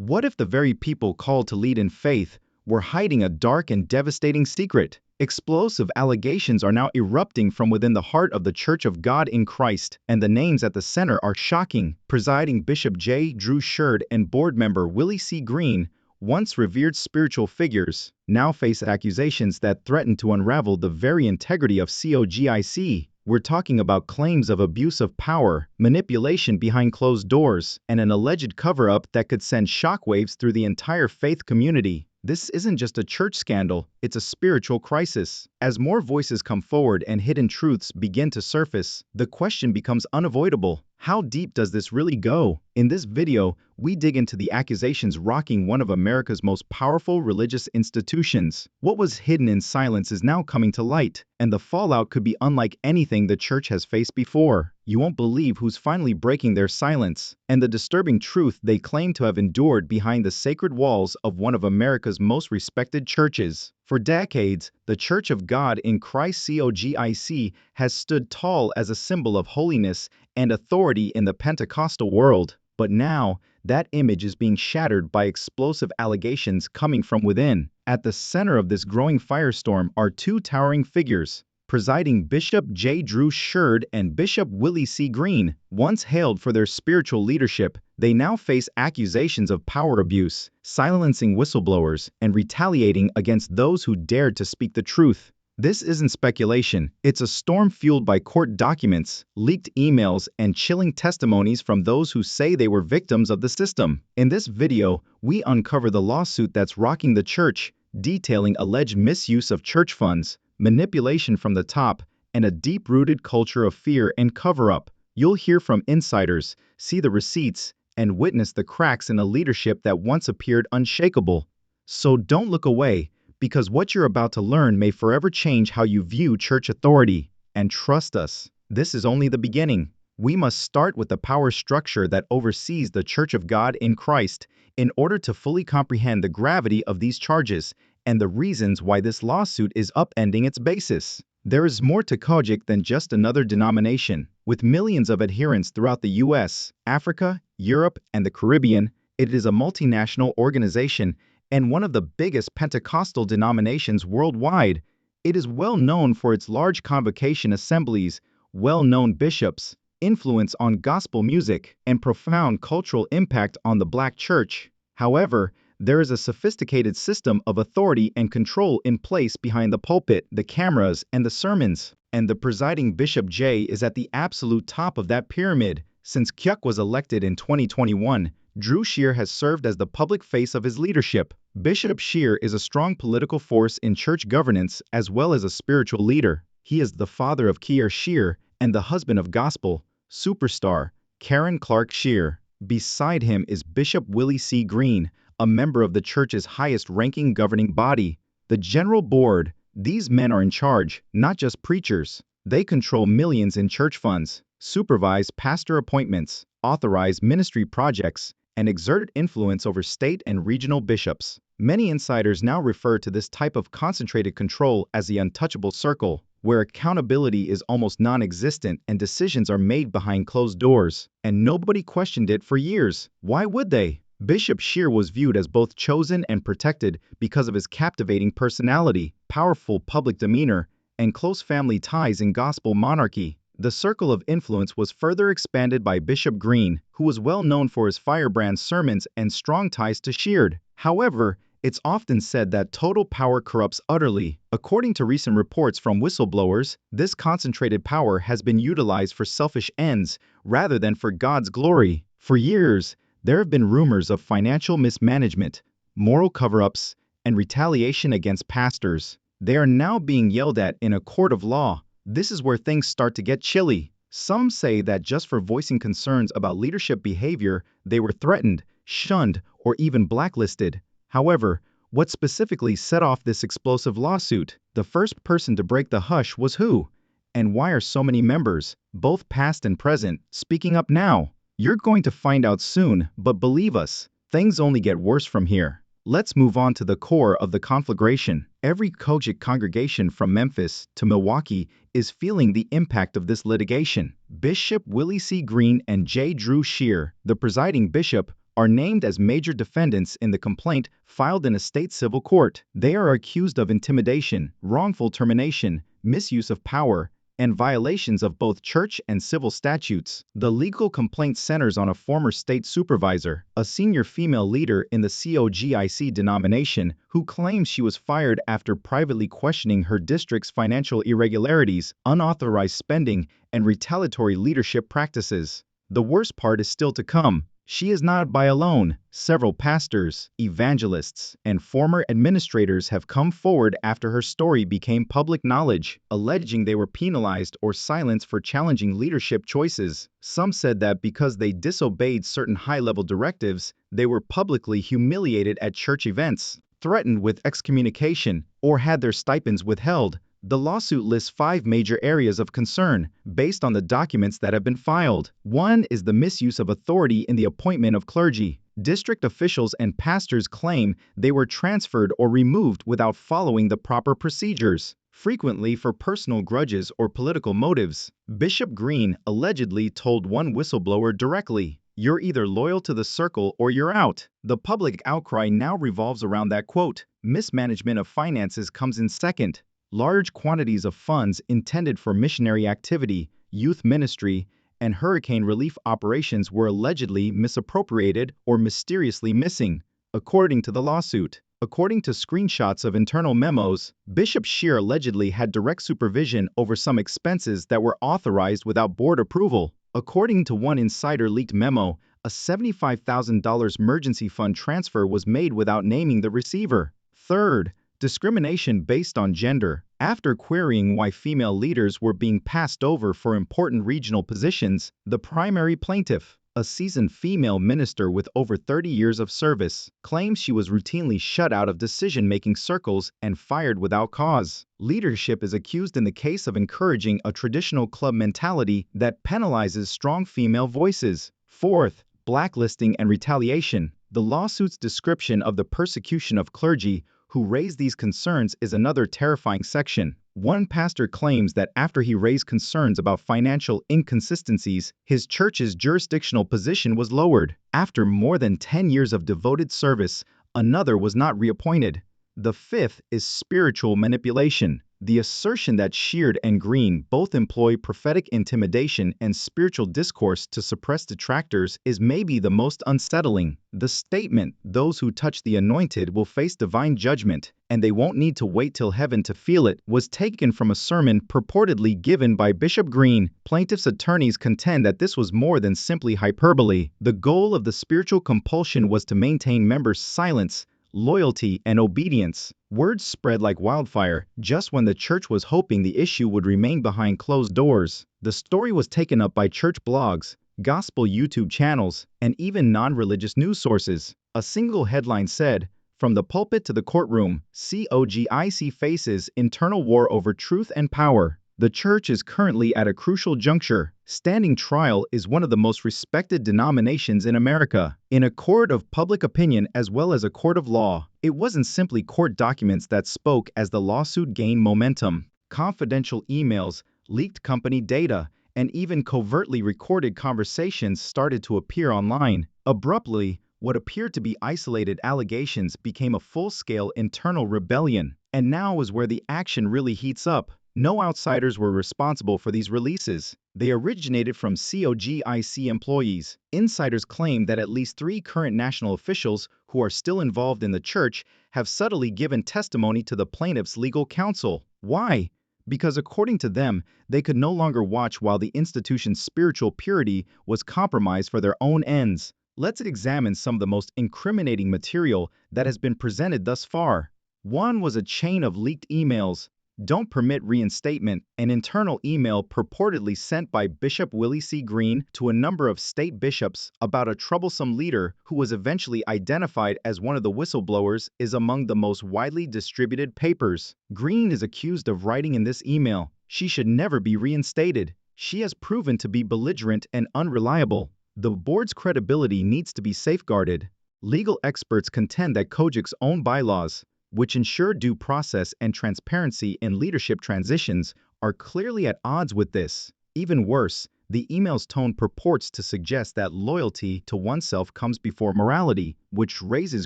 What if the very people called to lead in faith were hiding a dark and devastating secret? Explosive allegations are now erupting from within the heart of the Church of God in Christ, and the names at the center are shocking. Presiding Bishop J. Drew Sheard and board member Willie C. Green, once revered spiritual figures, now face accusations that threaten to unravel the very integrity of COGIC. We're talking about claims of abuse of power, manipulation behind closed doors, and an alleged cover-up that could send shockwaves through the entire faith community. This isn't just a church scandal, it's a spiritual crisis. As more voices come forward and hidden truths begin to surface, the question becomes unavoidable. How deep does this really go? In this video, we dig into the accusations rocking one of America's most powerful religious institutions. What was hidden in silence is now coming to light, and the fallout could be unlike anything the church has faced before. You won't believe who's finally breaking their silence, and the disturbing truth they claim to have endured behind the sacred walls of one of America's most respected churches. For decades, the Church of God in Christ COGIC has stood tall as a symbol of holiness and authority in the Pentecostal world. But now, that image is being shattered by explosive allegations coming from within. At the center of this growing firestorm are two towering figures. Presiding Bishop J. Drew Sheard and Bishop Willie C. Green, once hailed for their spiritual leadership, they now face accusations of power abuse, silencing whistleblowers, and retaliating against those who dared to speak the truth. This isn't speculation, it's a storm fueled by court documents, leaked emails, and chilling testimonies from those who say they were victims of the system. In this video, we uncover the lawsuit that's rocking the church, detailing alleged misuse of church funds, manipulation from the top, and a deep-rooted culture of fear and cover-up. You'll hear from insiders, see the receipts, and witness the cracks in a leadership that once appeared unshakable. So don't look away, because what you're about to learn may forever change how you view church authority. And trust us, this is only the beginning. We must start with the power structure that oversees the Church of God in Christ in order to fully comprehend the gravity of these charges and the reasons why this lawsuit is upending its basis. There is more to COGIC than just another denomination. With millions of adherents throughout the US, Africa, Europe, and the Caribbean, it is a multinational organization and one of the biggest Pentecostal denominations worldwide. It is well known for its large convocation assemblies, well-known bishops, influence on gospel music, and profound cultural impact on the Black church. However, there is a sophisticated system of authority and control in place behind the pulpit, the cameras, and the sermons. And the presiding Bishop J is at the absolute top of that pyramid. Since COGIC was elected in 2021, Drew Sheard has served as the public face of his leadership. Bishop Sheard is a strong political force in church governance as well as a spiritual leader. He is the father of Kier Sheard and the husband of gospel superstar Karen Clark Sheard. Beside him is Bishop Willie C. Green, a member of the church's highest-ranking governing body, the General Board. These men are in charge, not just preachers. They control millions in church funds, supervise pastor appointments, authorize ministry projects, and exert influence over state and regional bishops. Many insiders now refer to this type of concentrated control as the untouchable circle, where accountability is almost non-existent and decisions are made behind closed doors. And nobody questioned it for years. Why would they? Bishop Sheard was viewed as both chosen and protected because of his captivating personality, powerful public demeanor, and close family ties in gospel monarchy. The circle of influence was further expanded by Bishop Green, who was well known for his firebrand sermons and strong ties to Sheard. However, it's often said that total power corrupts utterly. According to recent reports from whistleblowers, this concentrated power has been utilized for selfish ends rather than for God's glory. For years, there have been rumors of financial mismanagement, moral cover-ups, and retaliation against pastors. They are now being yelled at in a court of law. This is where things start to get chilly. Some say that just for voicing concerns about leadership behavior, they were threatened, shunned, or even blacklisted. However, what specifically set off this explosive lawsuit? The first person to break the hush was who? And why are so many members, both past and present, speaking up now? You're going to find out soon, but believe us, things only get worse from here. Let's move on to the core of the conflagration. Every COGIC congregation from Memphis to Milwaukee is feeling the impact of this litigation. Bishop Willie C. Green and J. Drew Sheard, the presiding bishop, are named as major defendants in the complaint filed in a state civil court. They are accused of intimidation, wrongful termination, misuse of power, and violations of both church and civil statutes. The legal complaint centers on a former state supervisor, a senior female leader in the COGIC denomination, who claims she was fired after privately questioning her district's financial irregularities, unauthorized spending, and retaliatory leadership practices. The worst part is still to come. She is not by alone. Several pastors, evangelists, and former administrators have come forward after her story became public knowledge, alleging they were penalized or silenced for challenging leadership choices. Some said that because they disobeyed certain high-level directives, they were publicly humiliated at church events, threatened with excommunication, or had their stipends withheld. The lawsuit lists 5 major areas of concern, based on the documents that have been filed. 1 is the misuse of authority in the appointment of clergy. District officials and pastors claim they were transferred or removed without following the proper procedures, frequently for personal grudges or political motives. Bishop Green allegedly told one whistleblower directly, "You're either loyal to the circle or you're out." The public outcry now revolves around that quote. Mismanagement of finances comes in second. Large quantities of funds intended for missionary activity, youth ministry, and hurricane relief operations were allegedly misappropriated or mysteriously missing, according to the lawsuit. According to screenshots of internal memos, Bishop Shear allegedly had direct supervision over some expenses that were authorized without board approval. According to one insider-leaked memo, a $75,000 emergency fund transfer was made without naming the receiver. Third, discrimination based on gender. After querying why female leaders were being passed over for important regional positions, the primary plaintiff, a seasoned female minister with over 30 years of service, claims she was routinely shut out of decision-making circles and fired without cause. Leadership is accused in the case of encouraging a traditional club mentality that penalizes strong female voices. Fourth, blacklisting and retaliation. The lawsuit's description of the persecution of clergy who raised these concerns is another terrifying section. One pastor claims that after he raised concerns about financial inconsistencies, his church's jurisdictional position was lowered. After more than 10 years of devoted service, another was not reappointed. The fifth is spiritual manipulation. The assertion that Sheard and Green both employ prophetic intimidation and spiritual discourse to suppress detractors is maybe the most unsettling. The statement, "Those who touch the anointed will face divine judgment, and they won't need to wait till heaven to feel it," was taken from a sermon purportedly given by Bishop Green. Plaintiffs' attorneys contend that this was more than simply hyperbole. The goal of the spiritual compulsion was to maintain members' silence, loyalty, and obedience. Words spread like wildfire just when the church was hoping the issue would remain behind closed doors. The story was taken up by church blogs, gospel YouTube channels, and even non-religious news sources. A single headline said, "From the pulpit to the courtroom, COGIC faces internal war over truth and power." The church is currently at a crucial juncture. Standing trial is one of the most respected denominations in America. In a court of public opinion as well as a court of law, it wasn't simply court documents that spoke as the lawsuit gained momentum. Confidential emails, leaked company data, and even covertly recorded conversations started to appear online. Abruptly, what appeared to be isolated allegations became a full-scale internal rebellion. And now is where the action really heats up. No outsiders were responsible for these releases. They originated from COGIC employees. Insiders claim that at least 3 current national officials who are still involved in the church have subtly given testimony to the plaintiff's legal counsel. Why? Because according to them, they could no longer watch while the institution's spiritual purity was compromised for their own ends. Let's examine some of the most incriminating material that has been presented thus far. One was a chain of leaked emails. "Don't permit reinstatement," an internal email purportedly sent by Bishop Willie C. Green to a number of state bishops about a troublesome leader who was eventually identified as one of the whistleblowers, is among the most widely distributed papers. Green is accused of writing in this email, "She should never be reinstated. She has proven to be belligerent and unreliable. The board's credibility needs to be safeguarded." Legal experts contend that COGIC's own bylaws, which ensure due process and transparency in leadership transitions, are clearly at odds with this. Even worse, The email's tone purports to suggest that loyalty to oneself comes before morality, which raises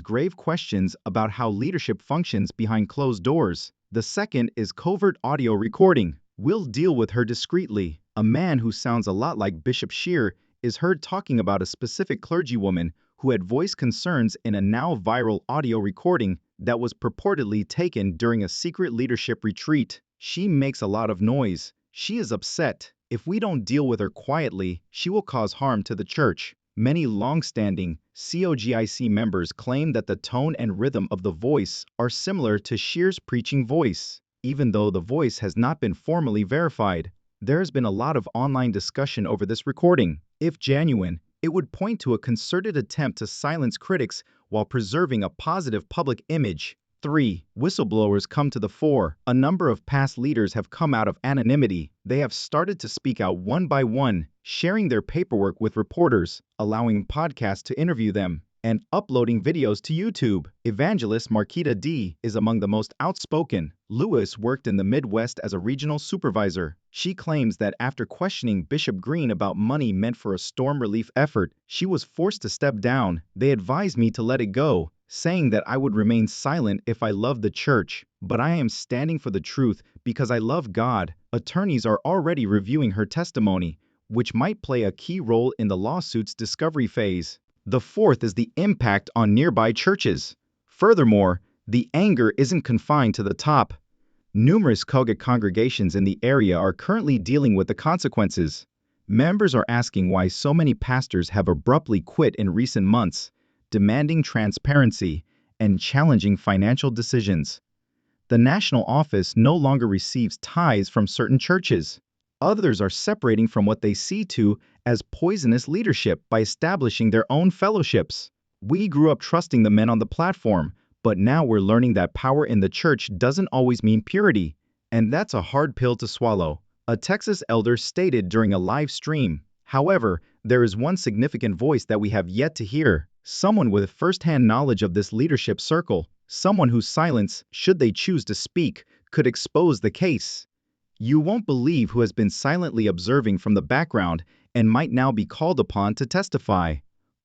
grave questions about how leadership functions behind closed doors. The second is covert audio recording. We'll deal with her discreetly. A man who sounds a lot like Bishop Shear is heard talking about a specific clergywoman who had voiced concerns in a now viral audio recording that was purportedly taken during a secret leadership retreat. She makes a lot of noise. She is upset. If we don't deal with her quietly, she will cause harm to the church. Many long-standing COGIC members claim that the tone and rhythm of the voice are similar to Shear's preaching voice. Even though the voice has not been formally verified, there has been a lot of online discussion over this recording. If genuine, it would point to a concerted attempt to silence critics while preserving a positive public image. 3. Whistleblowers come to the fore. A number of past leaders have come out of anonymity. They have started to speak out one by one, sharing their paperwork with reporters, allowing podcasts to interview them, and uploading videos to YouTube. Evangelist Marquita D. is among the most outspoken. Lewis worked in the Midwest as a regional supervisor. She claims that after questioning Bishop Green about money meant for a storm relief effort, she was forced to step down. They advised me to let it go, saying that I would remain silent if I loved the church, but I am standing for the truth because I love God. Attorneys are already reviewing her testimony, which might play a key role in the lawsuit's discovery phase. The fourth is the impact on nearby churches. Furthermore, the anger isn't confined to the top. Numerous COGIC congregations in the area are currently dealing with the consequences. Members are asking why so many pastors have abruptly quit in recent months, demanding transparency and challenging financial decisions. The national office no longer receives tithes from certain churches. Others are separating from what they see to as poisonous leadership by establishing their own fellowships. We grew up trusting the men on the platform, but now we're learning that power in the church doesn't always mean purity, and that's a hard pill to swallow, a Texas elder stated during a live stream. However, there is one significant voice that we have yet to hear, someone with first-hand knowledge of this leadership circle, someone whose silence, should they choose to speak, could expose the case. You won't believe who has been silently observing from the background and might now be called upon to testify.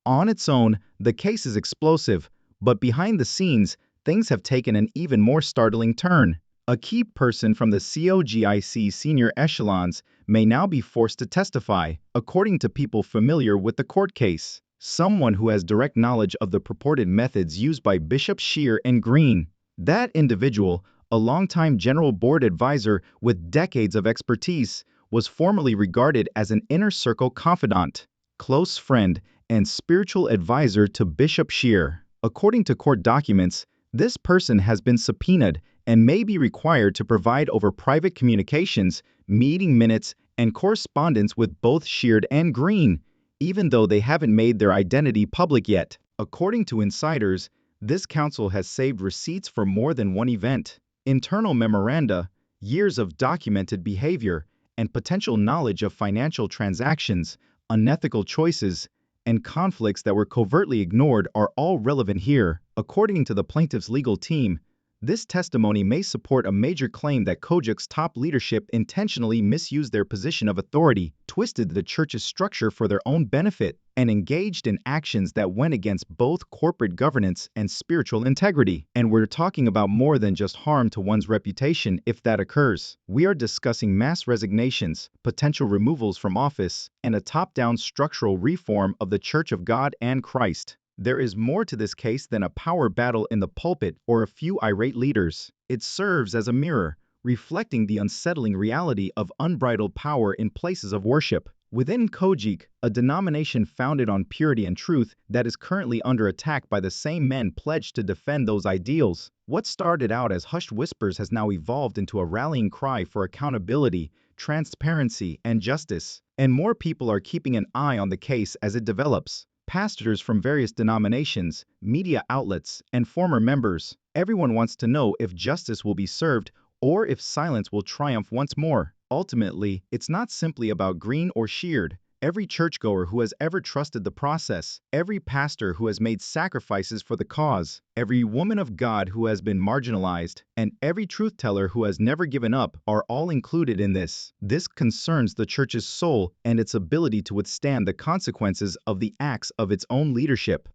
On its own, the case is explosive, but behind the scenes, things have taken an even more startling turn. A key person from the COGIC senior echelons may now be forced to testify, according to people familiar with the court case. Someone who has direct knowledge of the purported methods used by Bishop Shear and Green. That individual, a longtime general board advisor with decades of expertise, was formerly regarded as an inner circle confidant, close friend, and spiritual advisor to Bishop Shear. According to court documents, this person has been subpoenaed and may be required to provide over private communications, meeting minutes, and correspondence with both Shear and Green, even though they haven't made their identity public yet. According to insiders, this counsel has saved receipts for more than one event, internal memoranda, years of documented behavior, and potential knowledge of financial transactions, unethical choices, and conflicts that were covertly ignored are all relevant here. According to the plaintiff's legal team, this testimony may support a major claim that COGIC's top leadership intentionally misused their position of authority, twisted the church's structure for their own benefit, and engaged in actions that went against both corporate governance and spiritual integrity. And we're talking about more than just harm to one's reputation if that occurs. We are discussing mass resignations, potential removals from office, and a top-down structural reform of the Church of God and Christ. There is more to this case than a power battle in the pulpit or a few irate leaders. It serves as a mirror, reflecting the unsettling reality of unbridled power in places of worship. Within COGIC, a denomination founded on purity and truth that is currently under attack by the same men pledged to defend those ideals. What started out as hushed whispers has now evolved into a rallying cry for accountability, transparency, and justice. And more people are keeping an eye on the case as it develops. Pastors from various denominations, media outlets, and former members. Everyone wants to know if justice will be served or if silence will triumph once more. Ultimately, it's not simply about Green or Sheard. every churchgoer who has ever trusted the process, every pastor who has made sacrifices for the cause, every woman of God who has been marginalized, and every truth teller who has never given up are all included in this. This concerns the church's soul and its ability to withstand the consequences of the acts of its own leadership.